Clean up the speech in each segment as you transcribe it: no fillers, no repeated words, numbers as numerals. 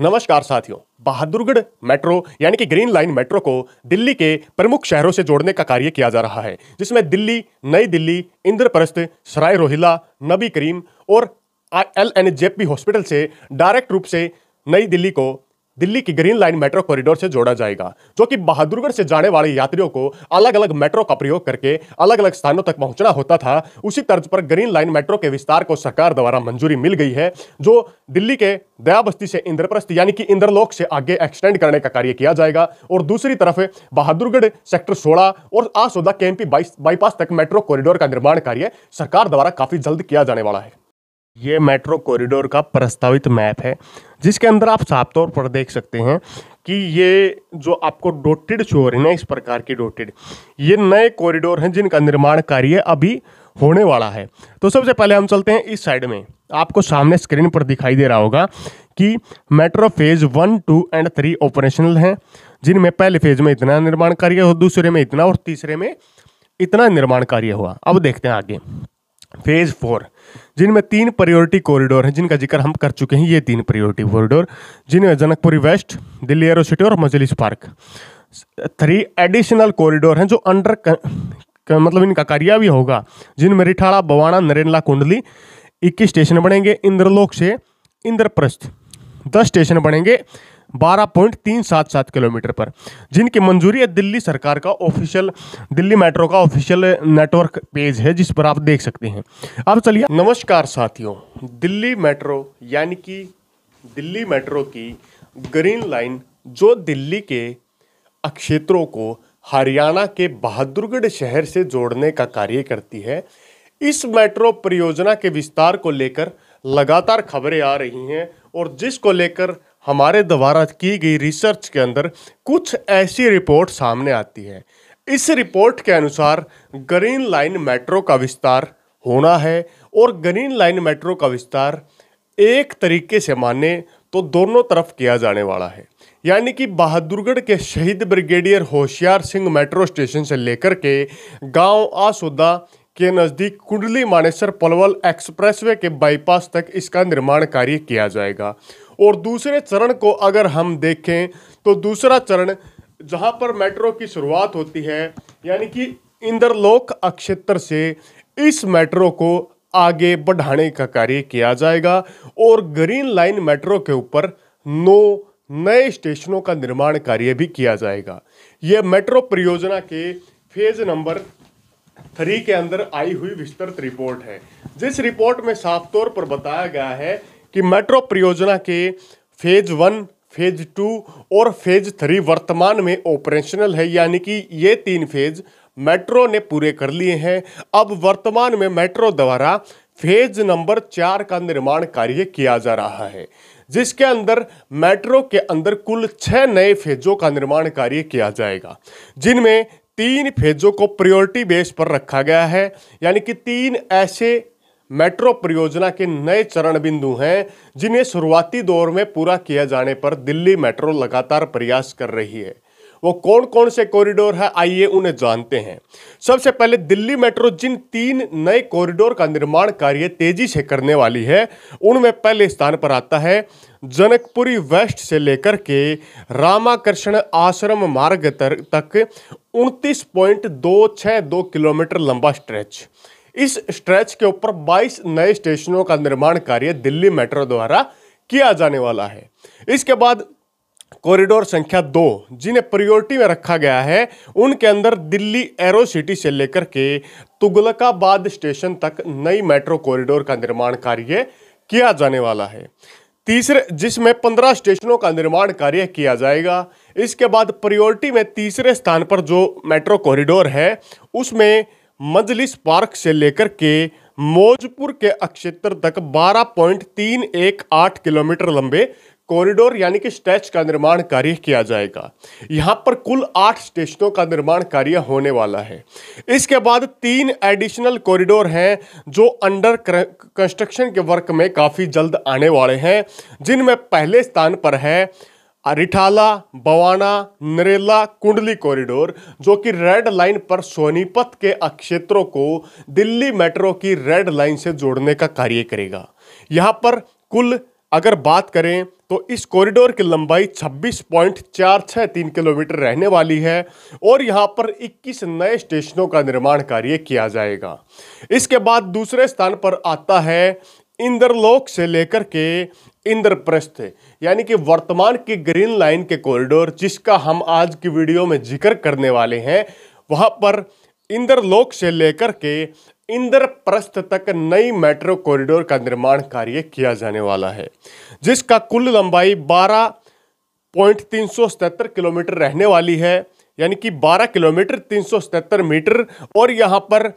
नमस्कार साथियों। बहादुरगढ़ मेट्रो यानी कि ग्रीन लाइन मेट्रो को दिल्ली के प्रमुख शहरों से जोड़ने का कार्य किया जा रहा है, जिसमें दिल्ली, नई दिल्ली, इंद्रप्रस्थ, सराय रोहिल्ला, नबी करीम और LNJP हॉस्पिटल से डायरेक्ट रूप से नई दिल्ली को दिल्ली की ग्रीन लाइन मेट्रो कॉरिडोर से जोड़ा जाएगा, जो कि बहादुरगढ़ से जाने वाले यात्रियों को अलग अलग मेट्रो का प्रयोग करके अलग अलग स्थानों तक पहुंचना होता था। उसी तर्ज पर ग्रीन लाइन मेट्रो के विस्तार को सरकार द्वारा मंजूरी मिल गई है, जो दिल्ली के दयाबस्ती से इंद्रप्रस्थ यानी कि इंद्रलोक से आगे एक्सटेंड करने का कार्य किया जाएगा। और दूसरी तरफ बहादुरगढ़ सेक्टर 16 और आसोदा KMP बाईपास तक मेट्रो कॉरिडोर का निर्माण कार्य सरकार द्वारा काफी जल्द किया जाने वाला है। ये मेट्रो कॉरिडोर का प्रस्तावित मैप है, जिसके अंदर आप साफ तौर पर देख सकते हैं कि ये जो आपको डॉटेड शो हो रही है ना, इस प्रकार की डॉटेड, ये नए कॉरिडोर हैं जिनका निर्माण कार्य अभी होने वाला है। तो सबसे पहले हम चलते हैं इस साइड में। आपको सामने स्क्रीन पर दिखाई दे रहा होगा कि मेट्रो फेज 1, 2 और 3 ऑपरेशनल हैं, जिनमें पहले फेज में इतना निर्माण कार्य हुआ, दूसरे में इतना और तीसरे में इतना निर्माण कार्य हुआ। अब देखते हैं आगे फेज 4, जिनमें 3 प्रायोरिटी कॉरिडोर हैं, जिनका जिक्र हम कर चुके हैं। ये 3 प्रायोरिटी कॉरिडोर, जिनमें जनकपुरी वेस्ट, दिल्ली एरोसिटी और मजलिस पार्क। 3 एडिशनल कॉरिडोर हैं जो अंडर मतलब इनका कार्य भी होगा, जिनमें रिठाड़ा, बवाना, नरेला, कुंडली 21 स्टेशन बनेंगे। इंद्रलोक से इंद्रप्रस्थ 10 स्टेशन बनेंगे 12.377 किलोमीटर पर, जिनकी मंजूरी है दिल्ली सरकार का ऑफिशियल, दिल्ली मेट्रो का ऑफिशियल नेटवर्क पेज है, जिस पर आप देख सकते हैं। अब चलिए, नमस्कार साथियों। दिल्ली मेट्रो यानी कि दिल्ली मेट्रो की ग्रीन लाइन जो दिल्ली के क्षेत्रों को हरियाणा के बहादुरगढ़ शहर से जोड़ने का कार्य करती है, इस मेट्रो परियोजना के विस्तार को लेकर लगातार खबरें आ रही हैं, और जिसको लेकर हमारे द्वारा की गई रिसर्च के अंदर कुछ ऐसी रिपोर्ट सामने आती है। इस रिपोर्ट के अनुसार ग्रीन लाइन मेट्रो का विस्तार होना है, और ग्रीन लाइन मेट्रो का विस्तार एक तरीके से माने तो दोनों तरफ किया जाने वाला है। यानी कि बहादुरगढ़ के शहीद brigadier Hoshiyar Singh metro station से लेकर के गांव आसोदा के नज़दीक कुंडली मानेसर पलवल एक्सप्रेसवे के बाईपास तक इसका निर्माण कार्य किया जाएगा। और दूसरे चरण को अगर हम देखें तो दूसरा चरण जहां पर मेट्रो की शुरुआत होती है, यानी कि इंद्रलोक क्षेत्र से इस मेट्रो को आगे बढ़ाने का कार्य किया जाएगा, और ग्रीन लाइन मेट्रो के ऊपर 9 नए स्टेशनों का निर्माण कार्य भी किया जाएगा। यह मेट्रो परियोजना के फेज नंबर 3 के अंदर आई हुई विस्तृत रिपोर्ट है, जिस रिपोर्ट में साफ तौर पर बताया गया है कि मेट्रो परियोजना के फेज 1, फेज 2 और फेज 3 वर्तमान में ऑपरेशनल है। यानी कि ये 3 फेज मेट्रो ने पूरे कर लिए हैं। अब वर्तमान में मेट्रो द्वारा फेज नंबर 4 का निर्माण कार्य किया जा रहा है, जिसके अंदर मेट्रो के अंदर कुल 6 नए फेजों का निर्माण कार्य किया जाएगा, जिनमें 3 फेजों को प्रायोरिटी बेस पर रखा गया है। यानी कि 3 ऐसे मेट्रो परियोजना के नए चरण बिंदु हैं, जिन्हें शुरुआती दौर में पूरा किया जाने पर दिल्ली मेट्रो लगातार प्रयास कर रही है। वो कौन कौन से कॉरिडोर है, आइए उन्हें जानते हैं। सबसे पहले दिल्ली मेट्रो जिन 3 नए कॉरिडोर का निर्माण कार्य तेजी से करने वाली है, उनमें पहले स्थान पर आता है जनकपुरी वेस्ट से लेकर के रामाकृष्ण आश्रम मार्ग तक 29.262 किलोमीटर लंबा स्ट्रेच। इस स्ट्रेच के ऊपर 22 नए स्टेशनों का निर्माण कार्य दिल्ली मेट्रो द्वारा किया जाने वाला है। इसके बाद कॉरिडोर संख्या 2, जिन्हें प्रायोरिटी में रखा गया है, उनके अंदर दिल्ली एरोसिटी से लेकर के तुगलकाबाद स्टेशन तक नई मेट्रो कॉरिडोर का निर्माण कार्य किया जाने वाला है। तीसरे, जिसमें 15 स्टेशनों का निर्माण कार्य किया जाएगा। इसके बाद प्रायोरिटी में तीसरे स्थान पर जो मेट्रो कॉरिडोर है, उसमें मजलिस पार्क से लेकर के मौजपुर के क्षेत्र तक 12.318 किलोमीटर लंबे कॉरिडोर यानी कि स्ट्रेच का निर्माण कार्य किया जाएगा। यहां पर कुल 8 स्टेशनों का निर्माण कार्य होने वाला है। इसके बाद 3 एडिशनल कॉरिडोर हैं जो अंडर कंस्ट्रक्शन के वर्क में काफ़ी जल्द आने वाले हैं, जिनमें पहले स्थान पर है रिठाला, बवाना, नरेला, कुंडली कॉरिडोर, जो कि रेड लाइन पर सोनीपत के क्षेत्रों को दिल्ली मेट्रो की रेड लाइन से जोड़ने का कार्य करेगा। यहाँ पर कुल अगर बात करें तो इस कॉरिडोर की लंबाई 26.463 किलोमीटर रहने वाली है और यहां पर 21 नए स्टेशनों का निर्माण कार्य किया जाएगा। इसके बाद दूसरे स्थान पर आता है इंद्रलोक से लेकर के इंद्रप्रस्थ, यानी कि वर्तमान की ग्रीन लाइन के कॉरिडोर जिसका हम आज की वीडियो में जिक्र करने वाले हैं, वहां पर इंद्रलोक से लेकर के इंद्रप्रस्थ तक नई मेट्रो कॉरिडोर का निर्माण कार्य किया जाने वाला है, जिसका कुल लंबाई 12.377 किलोमीटर रहने वाली है, यानी कि 12 किलोमीटर 377 मीटर, और यहां पर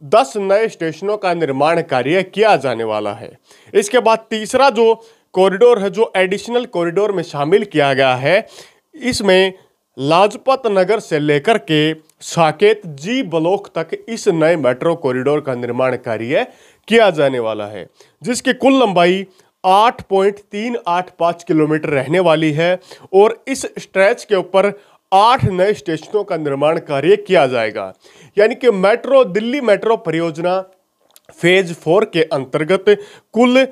10 नए स्टेशनों का निर्माण कार्य किया जाने वाला है। इसके बाद तीसरा जो कॉरिडोर है जो एडिशनल कॉरिडोर में शामिल किया गया है, इसमें लाजपत नगर से लेकर के साकेत जी ब्लॉक तक इस नए मेट्रो कॉरिडोर का निर्माण कार्य किया जाने वाला है, जिसकी कुल लंबाई 8.385 किलोमीटर रहने वाली है और इस स्ट्रेच के ऊपर 8 नए स्टेशनों का निर्माण कार्य किया जाएगा। यानी कि दिल्ली मेट्रो परियोजना फेज 4 के अंतर्गत कुल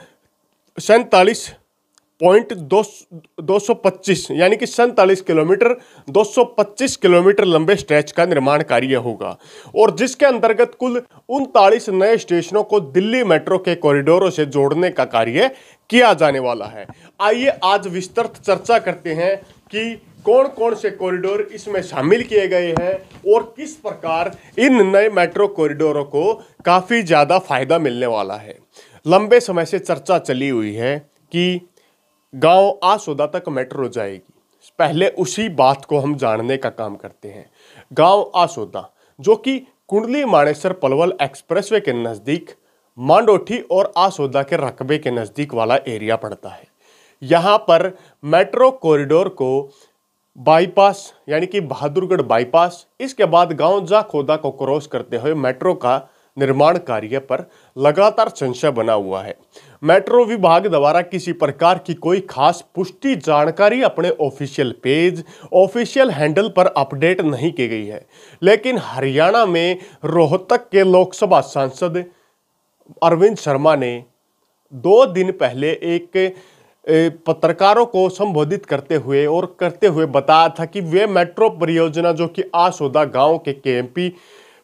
47.225 यानी कि 47 किलोमीटर 225 किलोमीटर लंबे स्ट्रेच का निर्माण कार्य होगा और जिसके अंतर्गत कुल 39 नए स्टेशनों को दिल्ली मेट्रो के कॉरिडोरों से जोड़ने का कार्य किया जाने वाला है। आइए आज विस्तृत चर्चा करते हैं कि कौन कौन से कॉरिडोर इसमें शामिल किए गए हैं और किस प्रकार इन नए मेट्रो कॉरिडोरों को काफ़ी ज़्यादा फायदा मिलने वाला है। लंबे समय से चर्चा चली हुई है कि गांव आसोदा तक मेट्रो जाएगी। पहले उसी बात को हम जानने का काम करते हैं। गांव आसोदा जो कि कुंडली मानेसर पलवल एक्सप्रेसवे के नज़दीक मांडोठी और आसोदा के रकबे के नज़दीक वाला एरिया पड़ता है। यहाँ पर मेट्रो कॉरिडोर को बाईपास यानी कि बहादुरगढ़ बाईपास, इसके बाद गांव जाखोदा को क्रॉस करते हुए मेट्रो का निर्माण कार्य पर लगातार संशय बना हुआ है। मेट्रो विभाग द्वारा किसी प्रकार की कोई खास पुष्टि जानकारी अपने ऑफिशियल पेज, ऑफिशियल हैंडल पर अपडेट नहीं की गई है, लेकिन हरियाणा में रोहतक के लोकसभा सांसद अरविंद शर्मा ने 2 दिन पहले एक पत्रकारों को संबोधित करते हुए बताया था कि वे मेट्रो परियोजना जो कि आसोदा गांव के केएमपी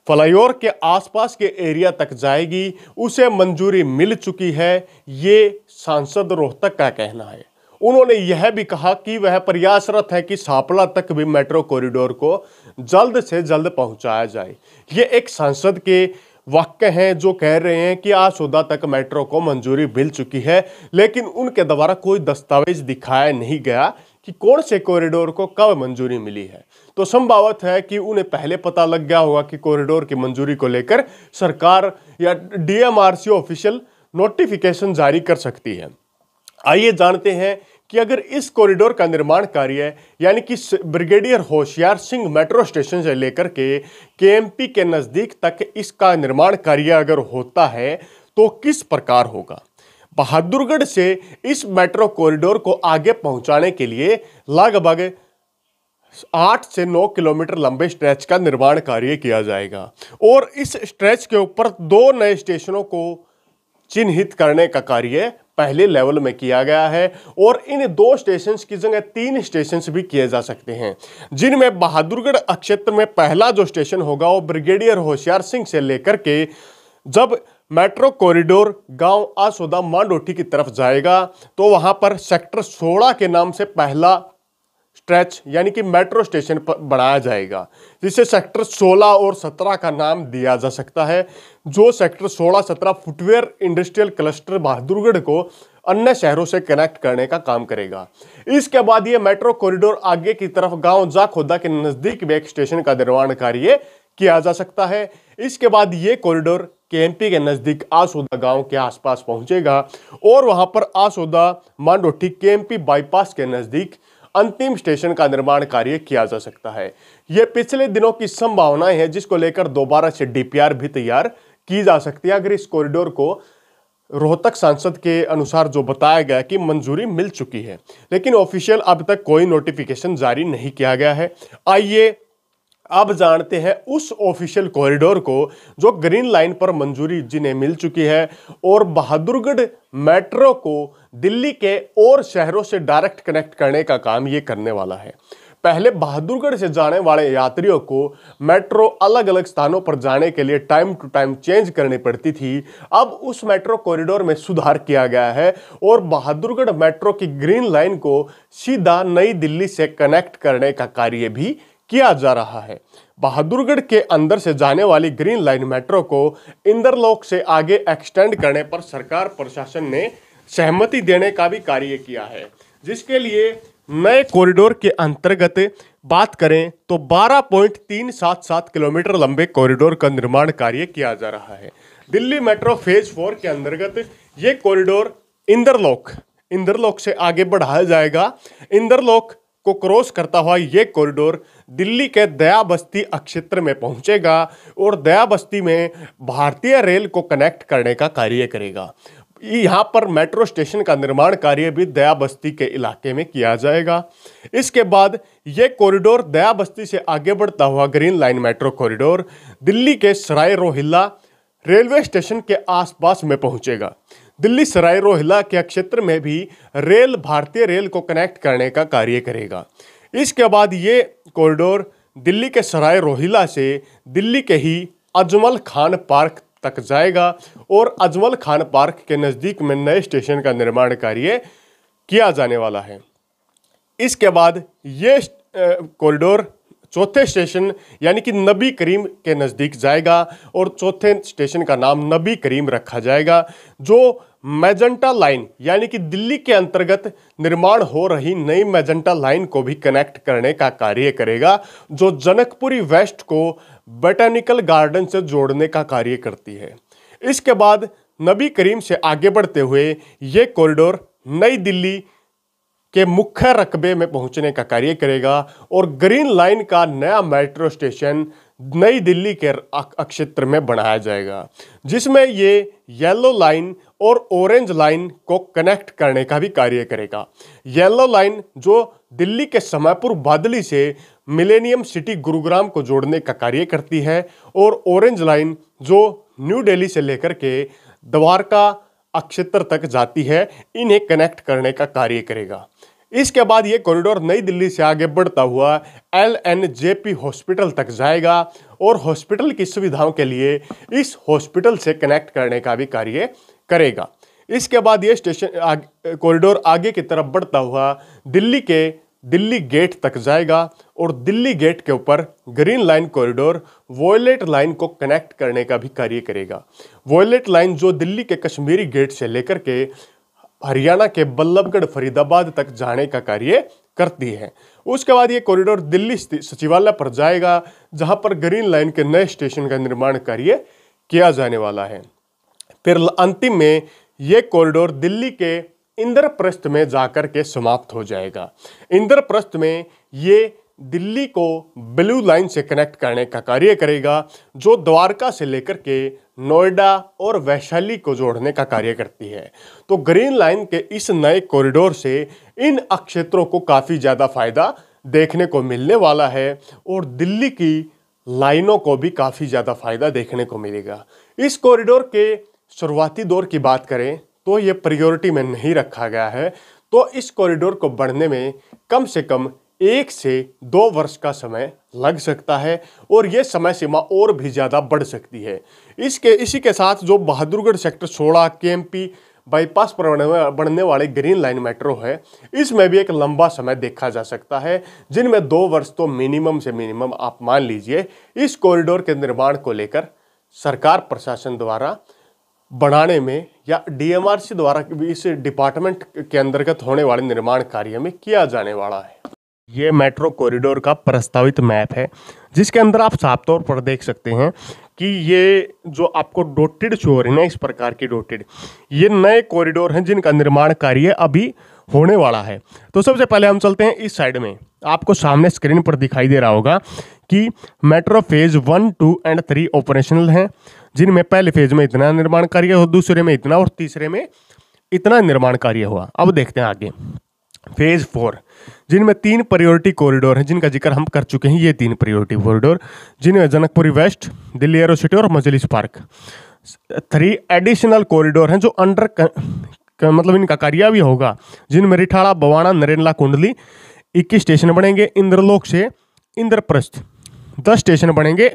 फ्लाईओवर के आसपास के एरिया तक जाएगी, उसे मंजूरी मिल चुकी है। ये सांसद रोहतक का कहना है। उन्होंने यह भी कहा कि वह प्रयासरत है कि सापला तक भी मेट्रो कॉरिडोर को जल्द से जल्द पहुंचाया जाए। ये एक सांसद के वाक्य हैं जो कह रहे हैं कि आसोदा तक मेट्रो को मंजूरी मिल चुकी है, लेकिन उनके द्वारा कोई दस्तावेज दिखाया नहीं गया कि कौन से कॉरिडोर को कब मंजूरी मिली है। तो संभावत है कि उन्हें पहले पता लग गया होगा कि कॉरिडोर की मंजूरी को लेकर सरकार या डीएमआरसी ऑफिशियल नोटिफिकेशन जारी कर सकती है। आइए जानते हैं कि अगर इस कॉरिडोर का निर्माण कार्य यानी कि brigadier Hoshiyar Singh metro station से लेकर के केएमपी के नज़दीक तक इसका निर्माण कार्य अगर होता है तो किस प्रकार होगा। बहादुरगढ़ से इस मेट्रो कॉरिडोर को आगे पहुंचाने के लिए लगभग 8 से 9 किलोमीटर लंबे स्ट्रेच का निर्माण कार्य किया जाएगा और इस स्ट्रेच के ऊपर 2 नए स्टेशनों को चिन्हित करने का कार्य पहले लेवल में किया गया है और इन 2 स्टेशन की जगह 3 स्टेशन भी किए जा सकते हैं, जिनमें बहादुरगढ़ क्षेत्र में पहला जो स्टेशन होगा वो ब्रिगेडियर होशियार सिंह से लेकर के जब मेट्रो कॉरिडोर गांव आसोदा मांडोठी की तरफ जाएगा तो वहां पर सेक्टर 16 के नाम से पहला स्ट्रेच यानी कि मेट्रो स्टेशन बनाया जाएगा, जिसे सेक्टर 16 और 17 का नाम दिया जा सकता है। जो sector 16-17 footwear industrial cluster Bahadurgarh को अन्य शहरों से कनेक्ट करने का काम करेगा। इसके बाद ये मेट्रो कॉरिडोर आगे की तरफ गांव जाखोदा के नजदीक भी एक स्टेशन का निर्माण कार्य किया जा सकता है। इसके बाद ये कॉरिडोर केएमपी के नजदीक आसोदा गांव के आसपास पहुंचेगा और वहां पर आसोदा मांडोठी केएमपी बाईपास के नजदीक अंतिम स्टेशन का निर्माण कार्य किया जा सकता है। यह पिछले दिनों की संभावनाएं हैं जिसको लेकर दोबारा से डीपीआर भी तैयार की जा सकती है। अगर इस कॉरिडोर को रोहतक सांसद के अनुसार जो बताया गया कि मंजूरी मिल चुकी है, लेकिन ऑफिशियल अब तक कोई नोटिफिकेशन जारी नहीं किया गया है। आइए अब जानते हैं उस ऑफिशियल कॉरिडोर को जो ग्रीन लाइन पर मंजूरी जिन्हें मिल चुकी है और बहादुरगढ़ मेट्रो को दिल्ली के और शहरों से डायरेक्ट कनेक्ट करने का काम ये करने वाला है। पहले बहादुरगढ़ से जाने वाले यात्रियों को मेट्रो अलग अलग स्थानों पर जाने के लिए टाइम टू टाइम चेंज करनी पड़ती थी। अब उस मेट्रो कॉरिडोर में सुधार किया गया है और बहादुरगढ़ मेट्रो की ग्रीन लाइन को सीधा नई दिल्ली से कनेक्ट करने का कार्य भी किया जा रहा है। बहादुरगढ़ के अंदर से जाने वाली ग्रीन लाइन मेट्रो को इंदरलोक से आगे एक्सटेंड करने पर सरकार प्रशासन ने सहमति देने का भी कार्य किया है, जिसके लिए नए कॉरिडोर के अंतर्गत बात करें तो 12.377 किलोमीटर लंबे कॉरिडोर का निर्माण कार्य किया जा रहा है। दिल्ली मेट्रो फेज 4 के अंतर्गत ये कॉरिडोर इंदरलोक से आगे बढ़ाया जाएगा। इंदरलोक को क्रॉस करता हुआ ये कॉरिडोर दिल्ली के दया बस्ती अक्षेत्र में पहुंचेगा और दया बस्ती में भारतीय रेल को कनेक्ट करने का कार्य करेगा। यहाँ पर मेट्रो स्टेशन का निर्माण कार्य भी दया बस्ती के इलाके में किया जाएगा। इसके बाद ये कॉरिडोर दया बस्ती से आगे बढ़ता हुआ green line metro corridor Delhi के सराय रोहिल्ला रेलवे स्टेशन के आसपास में पहुंचेगा। दिल्ली सराय रोहिल्ला के क्षेत्र में भी रेल भारतीय रेल को कनेक्ट करने का कार्य करेगा। इसके बाद ये कॉरिडोर दिल्ली के सराय रोहिल्ला से दिल्ली के ही अजमल खान पार्क तक जाएगा और अजमल खान पार्क के नज़दीक में नए स्टेशन का निर्माण कार्य किया जाने वाला है। इसके बाद ये कॉरिडोर चौथे स्टेशन यानी कि नबी करीम के नज़दीक जाएगा और चौथे स्टेशन का नाम नबी करीम रखा जाएगा, जो मैजेंटा लाइन यानी कि दिल्ली के अंतर्गत निर्माण हो रही नई मैजेंटा लाइन को भी कनेक्ट करने का कार्य करेगा, जो जनकपुरी वेस्ट को बोटैनिकल गार्डन से जोड़ने का कार्य करती है। इसके बाद नबी करीम से आगे बढ़ते हुए ये कॉरिडोर नई दिल्ली के मुख्य रकबे में पहुंचने का कार्य करेगा और ग्रीन लाइन का नया मेट्रो स्टेशन नई दिल्ली के क्षेत्र में बनाया जाएगा, जिसमें ये येलो लाइन और ऑरेंज लाइन को कनेक्ट करने का भी कार्य करेगा। येलो लाइन जो दिल्ली के समयपुर बादली से मिलेनियम सिटी गुरुग्राम को जोड़ने का कार्य करती है और ऑरेंज लाइन जो न्यू दिल्ली से लेकर के द्वारका क्षेत्र तक जाती है, इन्हें कनेक्ट करने का कार्य करेगा। इसके बाद ये कॉरिडोर नई दिल्ली से आगे बढ़ता हुआ LNJP हॉस्पिटल तक जाएगा और हॉस्पिटल की सुविधाओं के लिए इस हॉस्पिटल से कनेक्ट करने का भी कार्य करेगा। इसके बाद ये कॉरिडोर आगे की तरफ बढ़ता हुआ दिल्ली गेट तक जाएगा और दिल्ली गेट के ऊपर green line corridor violet line को कनेक्ट करने का भी कार्य करेगा। वॉयलेट लाइन जो दिल्ली के कश्मीरी गेट से लेकर के हरियाणा के बल्लभगढ़ फरीदाबाद तक जाने का कार्य करती है। उसके बाद ये कॉरिडोर दिल्ली सचिवालय पर जाएगा, जहां पर ग्रीन लाइन के नए स्टेशन का निर्माण कार्य किया जाने वाला है। फिर अंतिम में ये कॉरिडोर दिल्ली के इंद्रप्रस्थ में जाकर के समाप्त हो जाएगा। इंद्रप्रस्थ में ये दिल्ली को ब्लू लाइन से कनेक्ट करने का कार्य करेगा, जो द्वारका से लेकर के नोएडा और वैशाली को जोड़ने का कार्य करती है। तो ग्रीन लाइन के इस नए कॉरिडोर से इन क्षेत्रों को काफ़ी ज़्यादा फायदा देखने को मिलने वाला है और दिल्ली की लाइनों को भी काफ़ी ज़्यादा फायदा देखने को मिलेगा। इस कॉरिडोर के शुरुआती दौर की बात करें तो ये प्रायोरिटी में नहीं रखा गया है, तो इस कॉरिडोर को बढ़ने में कम से कम 1 से 2 वर्ष का समय लग सकता है और ये समय सीमा और भी ज़्यादा बढ़ सकती है। इसी के साथ जो बहादुरगढ़ सेक्टर 16 KMP बाईपास पर बढ़ने वाले ग्रीन लाइन मेट्रो है, इसमें भी एक लंबा समय देखा जा सकता है, जिनमें 2 वर्ष तो मिनिमम से मिनिमम आप मान लीजिए इस कॉरिडोर के निर्माण को लेकर सरकार प्रशासन द्वारा बढ़ाने में या DMRC द्वारा इस डिपार्टमेंट के अंतर्गत होने वाले निर्माण कार्य में किया जाने वाला है। ये मेट्रो कॉरिडोर का प्रस्तावित मैप है, जिसके अंदर आप साफ तौर पर देख सकते हैं कि ये जो आपको डॉटेड शो हो रही है ना, इस प्रकार की डॉटेड, ये नए कॉरिडोर हैं जिनका निर्माण कार्य अभी होने वाला है। तो सबसे पहले हम चलते हैं इस साइड में। आपको सामने स्क्रीन पर दिखाई दे रहा होगा कि मेट्रो फेज 1, 2 और 3 ऑपरेशनल हैं, जिनमें पहले फेज में इतना निर्माण कार्य हो, दूसरे में इतना और तीसरे में इतना निर्माण कार्य हुआ। अब देखते हैं आगे फेज 4। जिनमें 3 प्रायोरिटी कॉरिडोर हैं जिनका जिक्र हम कर चुके हैं। ये 3 प्रायोरिटी कॉरिडोर जिनमें Janakpuri West, Delhi Aero City और मजलिस पार्क। 3 एडिशनल कॉरिडोर हैं जो अंडर मतलब इनका कार्य भी होगा, जिनमें रिठाड़ा, बवाना, नरेला, कुंडली 21 स्टेशन बनेंगे। इंद्रलोक से इंद्रप्रस्थ 10 स्टेशन बनेंगे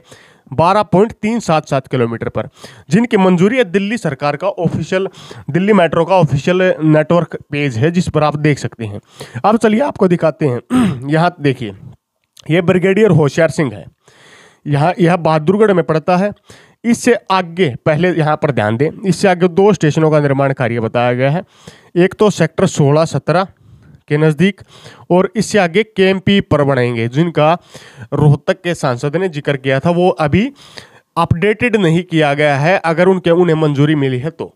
12.377 किलोमीटर पर, जिनकी मंजूरी है दिल्ली सरकार का ऑफिशियल, दिल्ली मेट्रो का ऑफिशियल नेटवर्क पेज है जिस पर आप देख सकते हैं। अब चलिए आपको दिखाते हैं। यहाँ देखिए, ये ब्रिगेडियर होशियार सिंह है। यहाँ यह बहादुरगढ़ में पड़ता है। इससे आगे पहले यहाँ पर ध्यान दें, इससे आगे 2 स्टेशनों का निर्माण कार्य बताया गया है। एक तो सेक्टर 16-17 के नज़दीक और इससे आगे केएमपी पर बनेंगे, जिनका रोहतक के सांसद ने जिक्र किया था। वो अभी अपडेटेड नहीं किया गया है, अगर उन्हें मंजूरी मिली है तो।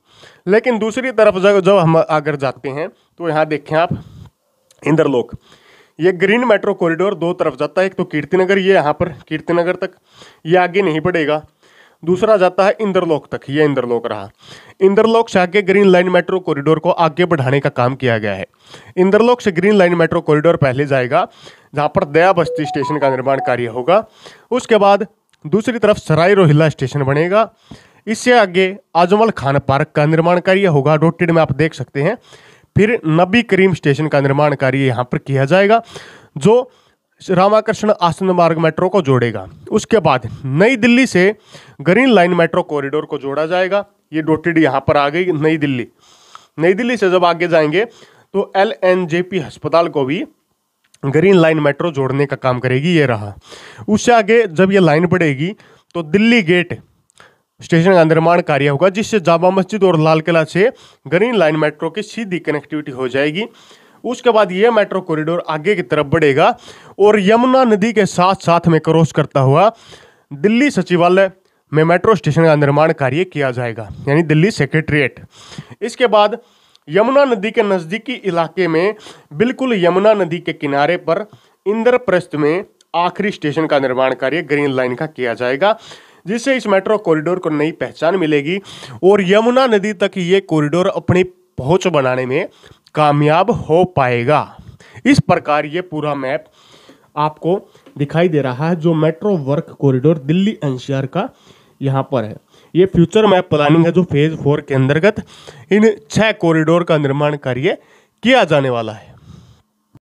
लेकिन दूसरी तरफ जब हम अगर जाते हैं तो यहाँ देखें आप, इंद्रलोक, ये ग्रीन मेट्रो कॉरिडोर 2 तरफ जाता है। एक तो कीर्तिनगर, ये यहाँ पर कीर्तिनगर तक, ये आगे नहीं बढ़ेगा। दूसरा जाता है इंद्रलोक तक, ये इंद्रलोक रहा। इंद्रलोक से आगे ग्रीन लाइन मेट्रो कॉरिडोर को आगे बढ़ाने का काम किया गया है। इंद्रलोक से ग्रीन लाइन मेट्रो कॉरिडोर पहले जाएगा, जहाँ पर दया बस्ती स्टेशन का निर्माण कार्य होगा। उसके बाद दूसरी तरफ सराय रोहिल्ला स्टेशन बनेगा। इससे आगे आजमल खान पार्क का निर्माण कार्य होगा, डॉटेड में आप देख सकते हैं। फिर नबी करीम स्टेशन का निर्माण कार्य यहाँ पर किया जाएगा, जो रामाकृष्ण आश्रम मार्ग मेट्रो को जोड़ेगा। उसके बाद नई दिल्ली से ग्रीन लाइन मेट्रो कॉरिडोर को जोड़ा जाएगा। ये डॉटेड यहाँ पर आ गई नई दिल्ली। नई दिल्ली से जब आगे जाएंगे तो LNJP अस्पताल को भी ग्रीन लाइन मेट्रो जोड़ने का काम करेगी, ये रहा। उससे आगे जब ये लाइन बढ़ेगी तो दिल्ली गेट स्टेशन का निर्माण कार्य होगा, जिससे जामा मस्जिद और लाल किला से ग्रीन लाइन मेट्रो की सीधी कनेक्टिविटी हो जाएगी। उसके बाद ये मेट्रो कॉरिडोर आगे की तरफ बढ़ेगा और यमुना नदी के साथ साथ में क्रॉस करता हुआ दिल्ली सचिवालय में मेट्रो स्टेशन का निर्माण कार्य किया जाएगा, यानी दिल्ली सेक्रेटरीट। इसके बाद यमुना नदी के नज़दीकी इलाके में, बिल्कुल यमुना नदी के किनारे पर इंद्रप्रस्थ में आखिरी स्टेशन का निर्माण कार्य ग्रीन लाइन का किया जाएगा, जिससे इस मेट्रो कॉरिडोर को नई पहचान मिलेगी और यमुना नदी तक ये कॉरिडोर अपनी पहुंच बनाने में कामयाब हो पाएगा। इस प्रकार ये पूरा मैप आपको दिखाई दे रहा है, जो metro work corridor Delhi NCR का यहाँ पर है। ये फ्यूचर मैप प्लानिंग है, जो फेज 4 के अंतर्गत इन 6 कॉरिडोर का निर्माण कार्य किया जाने वाला है।